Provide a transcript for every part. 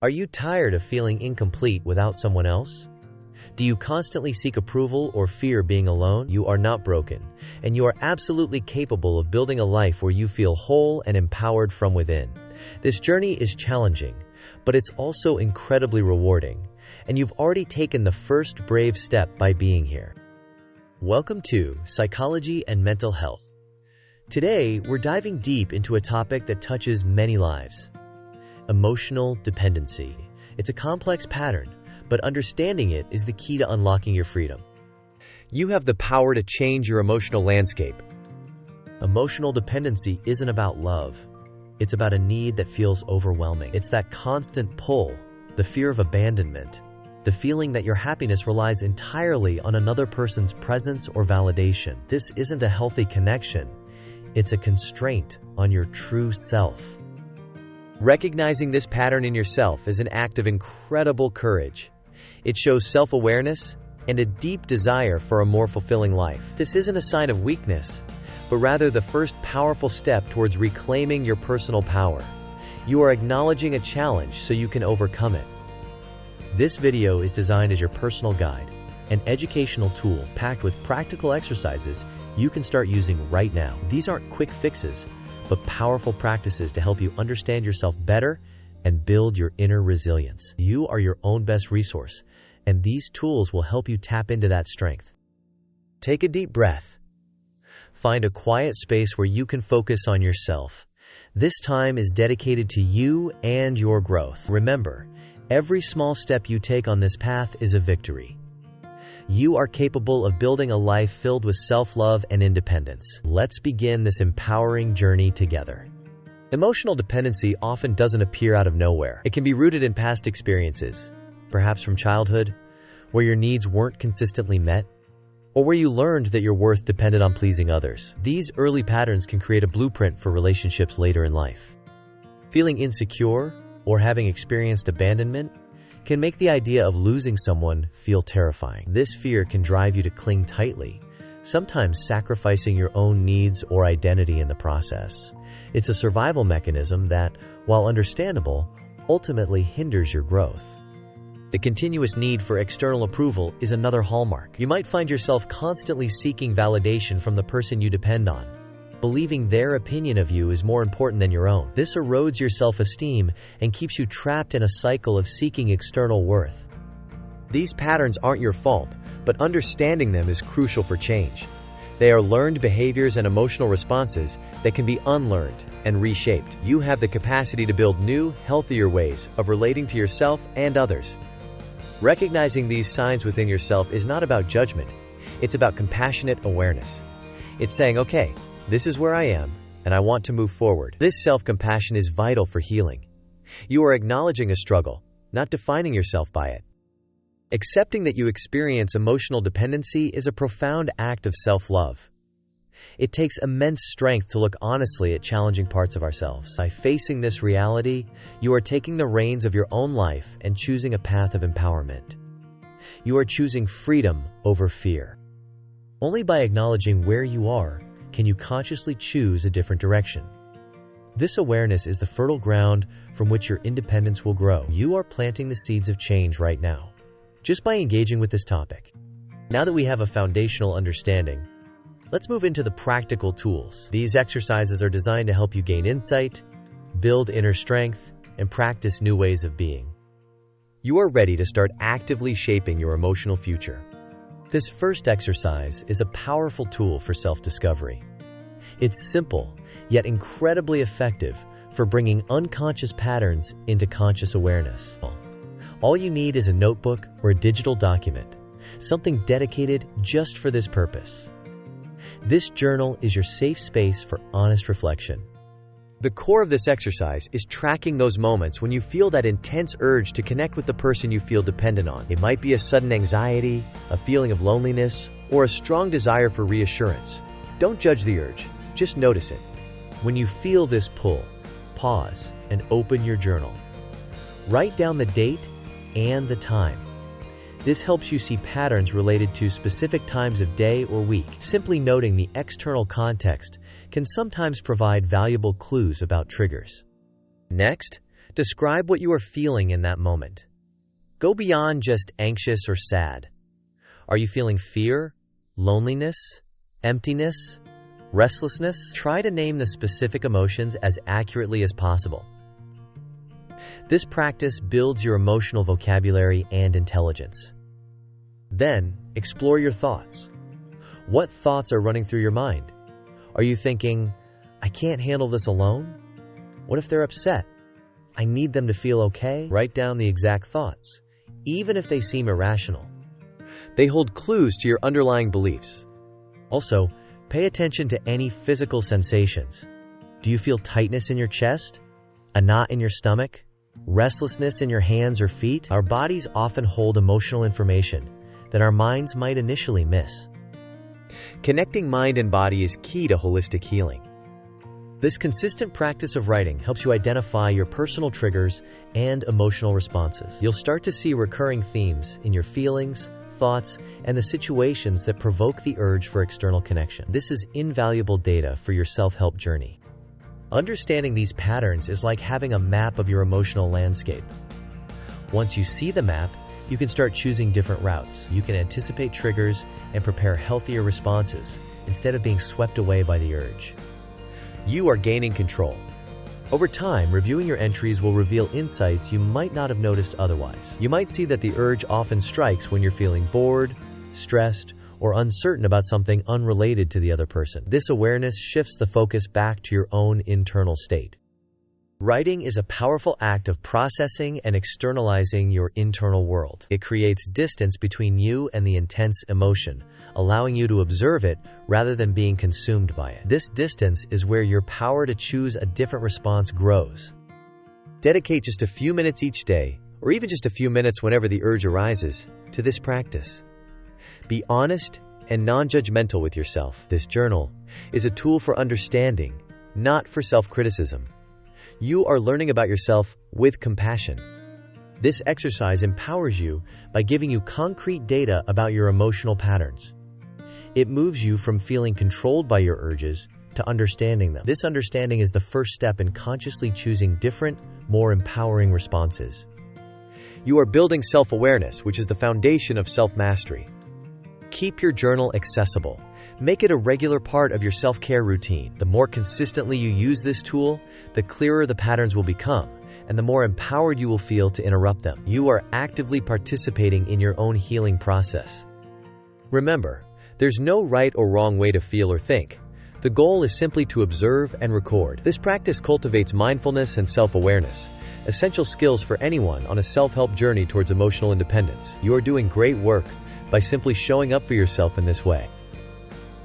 Are you tired of feeling incomplete without someone else? Do you constantly seek approval or fear being alone? You are not broken, and you are absolutely capable of building a life where you feel whole and empowered from within. This journey is challenging, but it's also incredibly rewarding, and you've already taken the first brave step by being here. Welcome to Psychology and Mental Health. Today, we're diving deep into a topic that touches many lives. Emotional dependency. It's a complex pattern, but understanding it is the key to unlocking your freedom. You have the power to change your emotional landscape. Emotional dependency isn't about love. It's about a need that feels overwhelming. It's that constant pull, the fear of abandonment, the feeling that your happiness relies entirely on another person's presence or validation. This isn't a healthy connection. It's a constraint on your true self. Recognizing this pattern in yourself is an act of incredible courage. It shows self-awareness and a deep desire for a more fulfilling life. This isn't a sign of weakness, but rather the first powerful step towards reclaiming your personal power. You are acknowledging a challenge so you can overcome it. This video is designed as your personal guide, an educational tool packed with practical exercises you can start using right now. These aren't quick fixes, but powerful practices to help you understand yourself better and build your inner resilience. You are your own best resource, and these tools will help you tap into that strength. Take a deep breath. Find a quiet space where you can focus on yourself. This time is dedicated to you and your growth. Remember, every small step you take on this path is a victory. You are capable of building a life filled with self-love and independence. Let's begin this empowering journey together. Emotional dependency often doesn't appear out of nowhere. It can be rooted in past experiences, perhaps from childhood, where your needs weren't consistently met, or where you learned that your worth depended on pleasing others. These early patterns can create a blueprint for relationships later in life. Feeling insecure or having experienced abandonment can make the idea of losing someone feel terrifying. This fear can drive you to cling tightly, sometimes sacrificing your own needs or identity in the process. It's a survival mechanism that, while understandable, ultimately hinders your growth. The continuous need for external approval is another hallmark. You might find yourself constantly seeking validation from the person you depend on, believing their opinion of you is more important than your own. This erodes your self-esteem and keeps you trapped in a cycle of seeking external worth. These patterns aren't your fault, but understanding them is crucial for change. They are learned behaviors and emotional responses that can be unlearned and reshaped. You have the capacity to build new, healthier ways of relating to yourself and others. Recognizing these signs within yourself is not about judgment. It's about compassionate awareness. It's saying, okay, this is where I am, and I want to move forward. This self-compassion is vital for healing. You are acknowledging a struggle, not defining yourself by it. Accepting that you experience emotional dependency is a profound act of self-love. It takes immense strength to look honestly at challenging parts of ourselves. By facing this reality, you are taking the reins of your own life and choosing a path of empowerment. You are choosing freedom over fear. Only by acknowledging where you are can you consciously choose a different direction. This awareness is the fertile ground from which your independence will grow. You are planting the seeds of change right now, just by engaging with this topic. Now that we have a foundational understanding, let's move into the practical tools. These exercises are designed to help you gain insight, build inner strength, and practice new ways of being. You are ready to start actively shaping your emotional future. This first exercise is a powerful tool for self-discovery. It's simple, yet incredibly effective for bringing unconscious patterns into conscious awareness. All you need is a notebook or a digital document, something dedicated just for this purpose. This journal is your safe space for honest reflection. The core of this exercise is tracking those moments when you feel that intense urge to connect with the person you feel dependent on. It might be a sudden anxiety, a feeling of loneliness, or a strong desire for reassurance. Don't judge the urge, just notice it. When you feel this pull, pause and open your journal. Write down the date and the time. This helps you see patterns related to specific times of day or week. Simply noting the external context can sometimes provide valuable clues about triggers. Next, Describe what you are feeling in that moment. Go beyond just anxious or sad. Are you feeling fear, loneliness, emptiness, restlessness? Try to name the specific emotions as accurately as possible. This practice builds your emotional vocabulary and intelligence. Then, explore your thoughts. What thoughts are running through your mind? Are you thinking, I can't handle this alone? What if they're upset? I need them to feel okay? Write down the exact thoughts, even if they seem irrational. They hold clues to your underlying beliefs. Also, pay attention to any physical sensations. Do you feel tightness in your chest? A knot in your stomach? Restlessness in your hands or feet? Our bodies often hold emotional information that our minds might initially miss. Connecting mind and body is key to holistic healing. This consistent practice of writing helps you identify your personal triggers and emotional responses. You'll start to see recurring themes in your feelings, thoughts, and the situations that provoke the urge for external connection. This is invaluable data for your self-help journey. Understanding these patterns is like having a map of your emotional landscape. Once you see the map, you can start choosing different routes. You can anticipate triggers and prepare healthier responses instead of being swept away by the urge. You are gaining control. Over time, reviewing your entries will reveal insights you might not have noticed otherwise. You might see that the urge often strikes when you're feeling bored, stressed, or uncertain about something unrelated to the other person. This awareness shifts the focus back to your own internal state. Writing is a powerful act of processing and externalizing your internal world. It creates distance between you and the intense emotion, allowing you to observe it rather than being consumed by it. This distance is where your power to choose a different response grows. Dedicate just a few minutes each day, or even just a few minutes whenever the urge arises, to this practice. Be honest and non-judgmental with yourself. This journal is a tool for understanding, not for self-criticism. You are learning about yourself with compassion. This exercise empowers you by giving you concrete data about your emotional patterns. It moves you from feeling controlled by your urges to understanding them. This understanding is the first step in consciously choosing different, more empowering responses. You are building self-awareness, which is the foundation of self-mastery. Keep your journal accessible. Make it a regular part of your self-care routine. The more consistently you use this tool, the clearer the patterns will become, and the more empowered you will feel to interrupt them. You are actively participating in your own healing process. Remember, there's no right or wrong way to feel or think. The goal is simply to observe and record. This practice cultivates mindfulness and self-awareness, essential skills for anyone on a self-help journey towards emotional independence. You are doing great work by simply showing up for yourself in this way.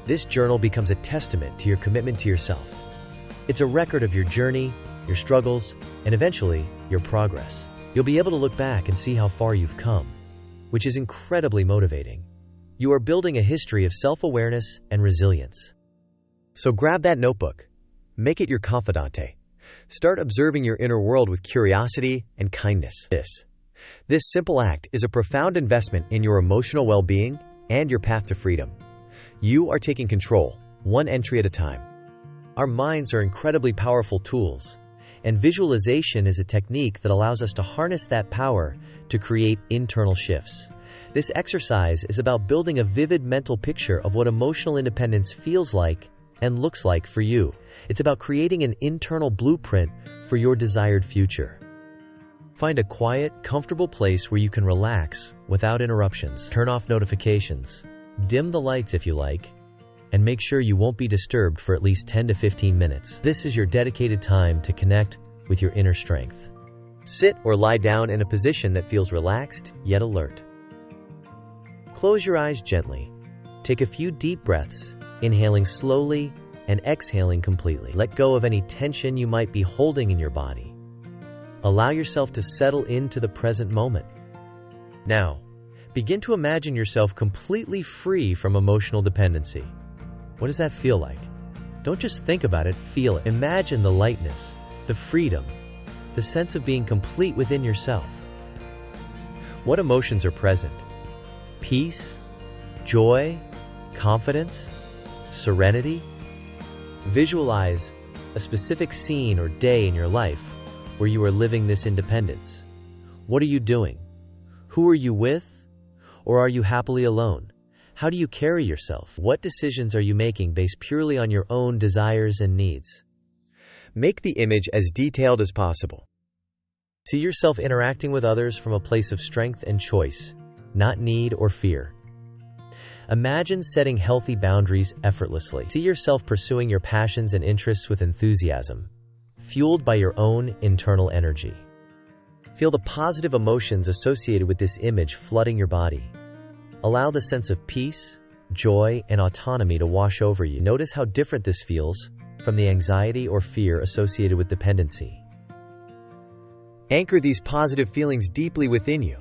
This journal becomes a testament to your commitment to yourself. It's a record of your journey, your struggles, and eventually, your progress. You'll be able to look back and see how far you've come, which is incredibly motivating. You are building a history of self-awareness and resilience. So grab that notebook. Make it your confidante. Start observing your inner world with curiosity and kindness. This simple act is a profound investment in your emotional well-being and your path to freedom. You are taking control, one entry at a time. Our minds are incredibly powerful tools, and visualization is a technique that allows us to harness that power to create internal shifts. This exercise is about building a vivid mental picture of what emotional independence feels like and looks like for you. It's about creating an internal blueprint for your desired future. Find a quiet, comfortable place where you can relax without interruptions. Turn off notifications. Dim the lights if you like, and make sure you won't be disturbed for at least 10 to 15 minutes. This is your dedicated time to connect with your inner strength. Sit or lie down in a position that feels relaxed yet alert. Close your eyes gently. Take a few deep breaths, inhaling slowly and exhaling completely. Let go of any tension you might be holding in your body. Allow yourself to settle into the present moment. Now, begin to imagine yourself completely free from emotional dependency. What does that feel like? Don't just think about it, feel it. Imagine the lightness, the freedom, the sense of being complete within yourself. What emotions are present? Peace, joy, confidence, serenity? Visualize a specific scene or day in your life where you are living this independence? What are you doing? Who are you with? Or are you happily alone? How do you carry yourself? What decisions are you making based purely on your own desires and needs? Make the image as detailed as possible. See yourself interacting with others from a place of strength and choice, not need or fear. Imagine setting healthy boundaries effortlessly. See yourself pursuing your passions and interests with enthusiasm, fueled by your own internal energy. Feel the positive emotions associated with this image flooding your body. Allow the sense of peace, joy, and autonomy to wash over you. Notice how different this feels from the anxiety or fear associated with dependency. Anchor these positive feelings deeply within you.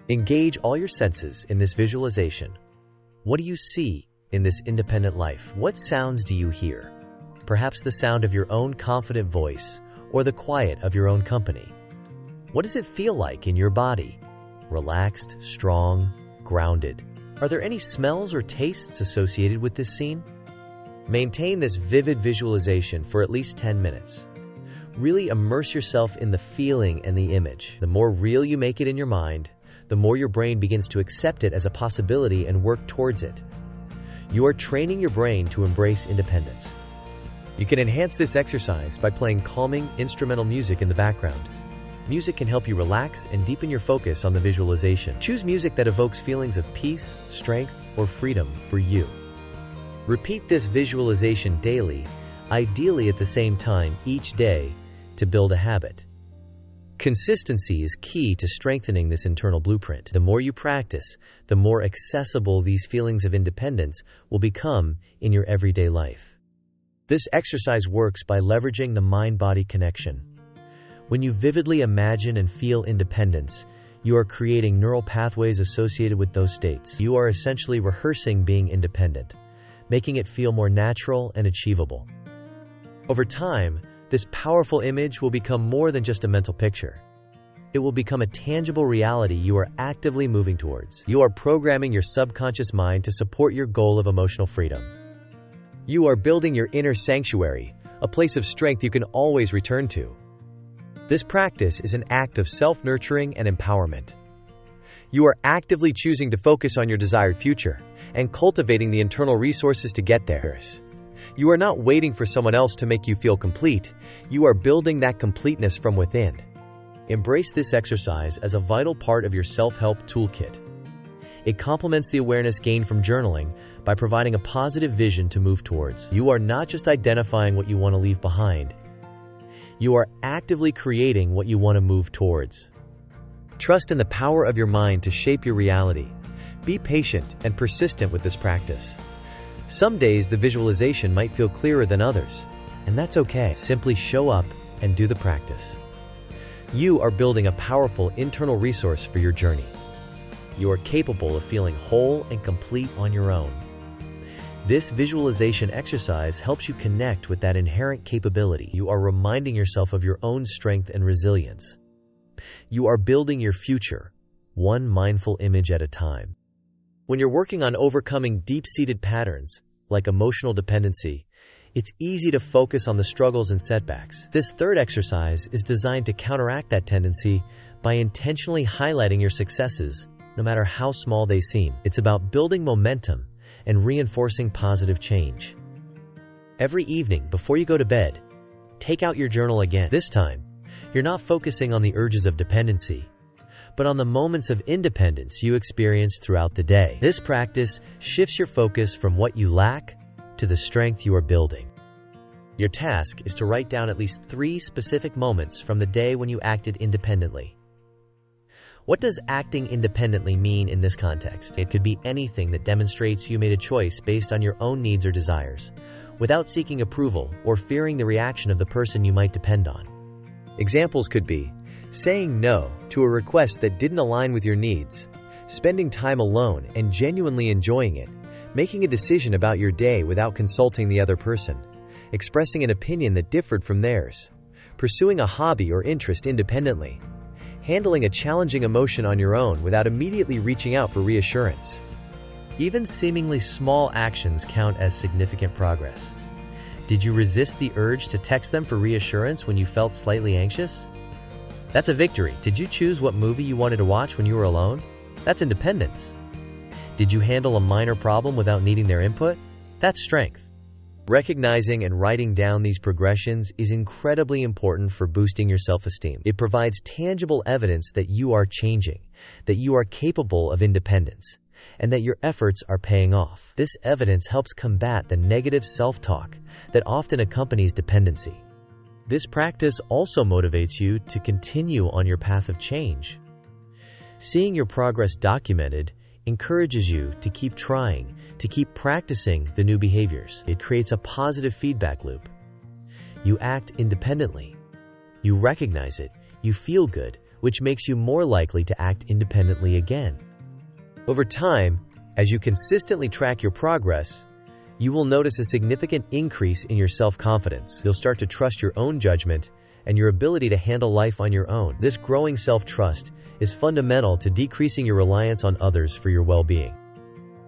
Engage all your senses in this visualization. What do you see in this independent life? What sounds do you hear? Perhaps the sound of your own confident voice or the quiet of your own company. What does it feel like in your body? Relaxed, strong, grounded. Are there any smells or tastes associated with this scene? Maintain this vivid visualization for at least 10 minutes. Really immerse yourself in the feeling and the image. The more real you make it in your mind, the more your brain begins to accept it as a possibility and work towards it. You are training your brain to embrace independence. You can enhance this exercise by playing calming, instrumental music in the background. Music can help you relax and deepen your focus on the visualization. Choose music that evokes feelings of peace, strength, or freedom for you. Repeat this visualization daily, ideally at the same time each day, to build a habit. Consistency is key to strengthening this internal blueprint. The more you practice, the more accessible these feelings of independence will become in your everyday life. This exercise works by leveraging the mind-body connection. When you vividly imagine and feel independence, you are creating neural pathways associated with those states. You are essentially rehearsing being independent, making it feel more natural and achievable. Over time, this powerful image will become more than just a mental picture. It will become a tangible reality you are actively moving towards. You are programming your subconscious mind to support your goal of emotional freedom. You are building your inner sanctuary, a place of strength you can always return to. This practice is an act of self-nurturing and empowerment. You are actively choosing to focus on your desired future and cultivating the internal resources to get there. You are not waiting for someone else to make you feel complete. You are building that completeness from within. Embrace this exercise as a vital part of your self-help toolkit. It complements the awareness gained from journaling by providing a positive vision to move towards. You are not just identifying what you want to leave behind. You are actively creating what you want to move towards. Trust in the power of your mind to shape your reality. Be patient and persistent with this practice. Some days the visualization might feel clearer than others, and that's okay. Simply show up and do the practice. You are building a powerful internal resource for your journey. You are capable of feeling whole and complete on your own. This visualization exercise helps you connect with that inherent capability. You are reminding yourself of your own strength and resilience. You are building your future, one mindful image at a time. When you're working on overcoming deep-seated patterns, like emotional dependency, it's easy to focus on the struggles and setbacks. This third exercise is designed to counteract that tendency by intentionally highlighting your successes, no matter how small they seem. It's about building momentum and reinforcing positive change. Every evening before you go to bed, take out your journal again. This time, you're not focusing on the urges of dependency, but on the moments of independence you experience throughout the day. This practice shifts your focus from what you lack to the strength you are building. Your task is to write down at least 3 specific moments from the day when you acted independently. What does acting independently mean in this context? It could be anything that demonstrates you made a choice based on your own needs or desires, without seeking approval or fearing the reaction of the person you might depend on. Examples could be saying no to a request that didn't align with your needs, spending time alone and genuinely enjoying it, making a decision about your day without consulting the other person, expressing an opinion that differed from theirs, pursuing a hobby or interest independently, handling a challenging emotion on your own without immediately reaching out for reassurance. Even seemingly small actions count as significant progress. Did you resist the urge to text them for reassurance when you felt slightly anxious? That's a victory. Did you choose what movie you wanted to watch when you were alone? That's independence. Did you handle a minor problem without needing their input? That's strength. Recognizing and writing down these progressions is incredibly important for boosting your self-esteem. It provides tangible evidence that you are changing, that you are capable of independence, and that your efforts are paying off. This evidence helps combat the negative self-talk that often accompanies dependency. This practice also motivates you to continue on your path of change. Seeing your progress documented encourages you to keep trying, to keep practicing the new behaviors. It creates a positive feedback loop. You act independently. You recognize it. You feel good, which makes you more likely to act independently again. Over time, as you consistently track your progress, you will notice a significant increase in your self-confidence. You'll start to trust your own judgment and your ability to handle life on your own. This growing self-trust is fundamental to decreasing your reliance on others for your well-being.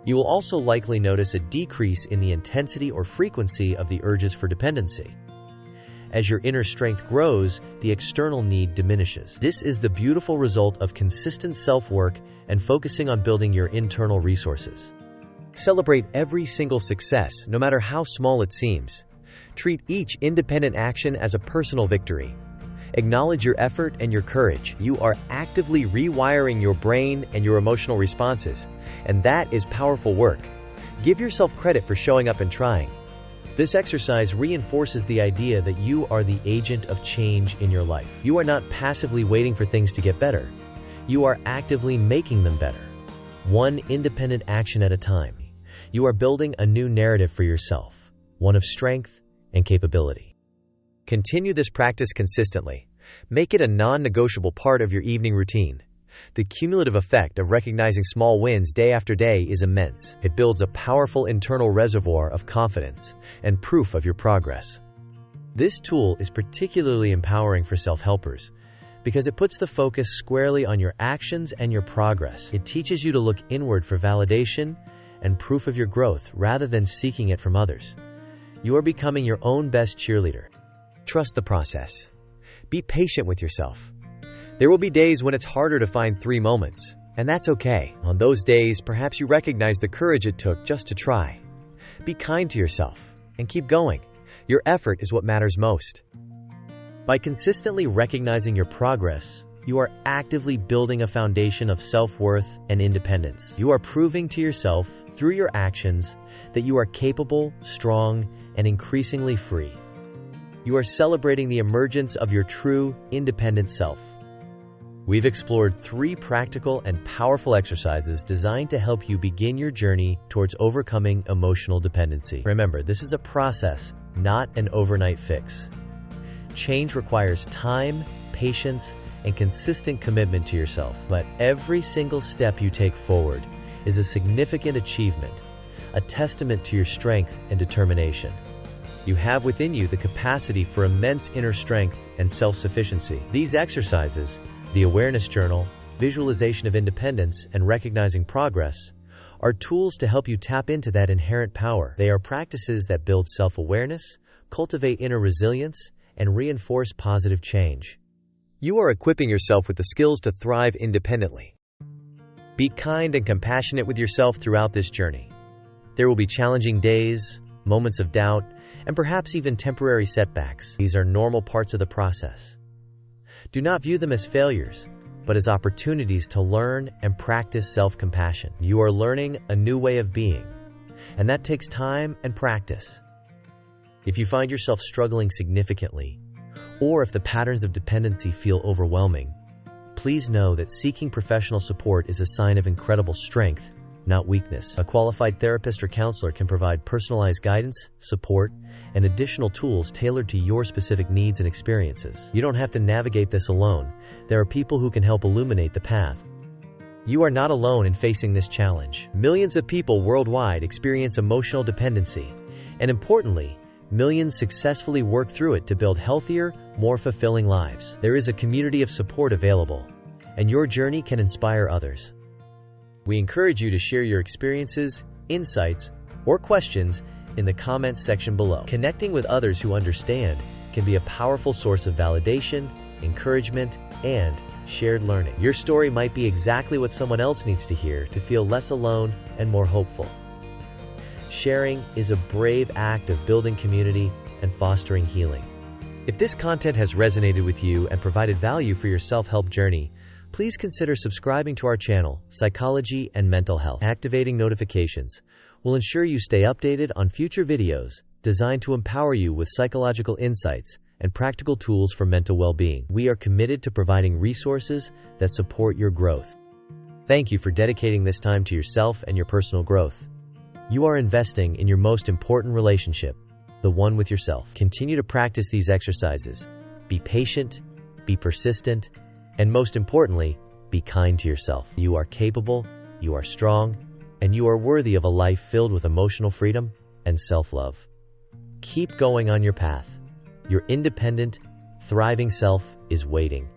You will also likely notice a decrease in the intensity or frequency of the urges for dependency. As your inner strength grows, the external need diminishes. This is the beautiful result of consistent self-work and focusing on building your internal resources. Celebrate every single success, no matter how small it seems. Treat each independent action as a personal victory. Acknowledge your effort and your courage. You are actively rewiring your brain and your emotional responses, and that is powerful work. Give yourself credit for showing up and trying. This exercise reinforces the idea that you are the agent of change in your life. You are not passively waiting for things to get better. You are actively making them better, one independent action at a time. You are building a new narrative for yourself, one of strength and capability. Continue this practice consistently. Make it a non-negotiable part of your evening routine. The cumulative effect of recognizing small wins day after day is immense. It builds a powerful internal reservoir of confidence and proof of your progress. This tool is particularly empowering for self-helpers because it puts the focus squarely on your actions and your progress. It teaches you to look inward for validation and proof of your growth rather than seeking it from others. You are becoming your own best cheerleader. Trust the process. Be patient with yourself. There will be days when it's harder to find 3 moments, and that's okay. On those days, perhaps you recognize the courage it took just to try. Be kind to yourself and keep going. Your effort is what matters most. By consistently recognizing your progress, you are actively building a foundation of self-worth and independence. You are proving to yourself through your actions that you are capable, strong, and increasingly free. You are celebrating the emergence of your true, independent self. We've explored 3 practical and powerful exercises designed to help you begin your journey towards overcoming emotional dependency. Remember, this is a process, not an overnight fix. Change requires time, patience, and consistent commitment to yourself. But every single step you take forward is a significant achievement, a testament to your strength and determination. You have within you the capacity for immense inner strength and self-sufficiency. These exercises, the awareness journal, visualization of independence, and recognizing progress, are tools to help you tap into that inherent power. They are practices that build self-awareness, cultivate inner resilience, and reinforce positive change. You are equipping yourself with the skills to thrive independently. Be kind and compassionate with yourself throughout this journey. There will be challenging days, moments of doubt, and perhaps even temporary setbacks. These are normal parts of the process. Do not view them as failures, but as opportunities to learn and practice self-compassion. You are learning a new way of being, and that takes time and practice. If you find yourself struggling significantly, or if the patterns of dependency feel overwhelming, please know that seeking professional support is a sign of incredible strength, not weakness. A qualified therapist or counselor can provide personalized guidance, support, and additional tools tailored to your specific needs and experiences. You don't have to navigate this alone. There are people who can help illuminate the path. You are not alone in facing this challenge. Millions of people worldwide experience emotional dependency, and importantly, millions successfully work through it to build healthier, more fulfilling lives. There is a community of support available, and your journey can inspire others. We encourage you to share your experiences, insights, or questions in the comments section below. Connecting with others who understand can be a powerful source of validation, encouragement, and shared learning. Your story might be exactly what someone else needs to hear to feel less alone and more hopeful. Sharing is a brave act of building community and fostering healing. If this content has resonated with you and provided value for your self-help journey, please consider subscribing to our channel, Psychology and Mental Health. Activating notifications will ensure you stay updated on future videos designed to empower you with psychological insights and practical tools for mental well-being. We are committed to providing resources that support your growth. Thank you for dedicating this time to yourself and your personal growth. You are investing in your most important relationship, the one with yourself. Continue to practice these exercises. Be patient, be persistent, and most importantly, be kind to yourself. You are capable, you are strong, and you are worthy of a life filled with emotional freedom and self-love. Keep going on your path. Your independent, thriving self is waiting.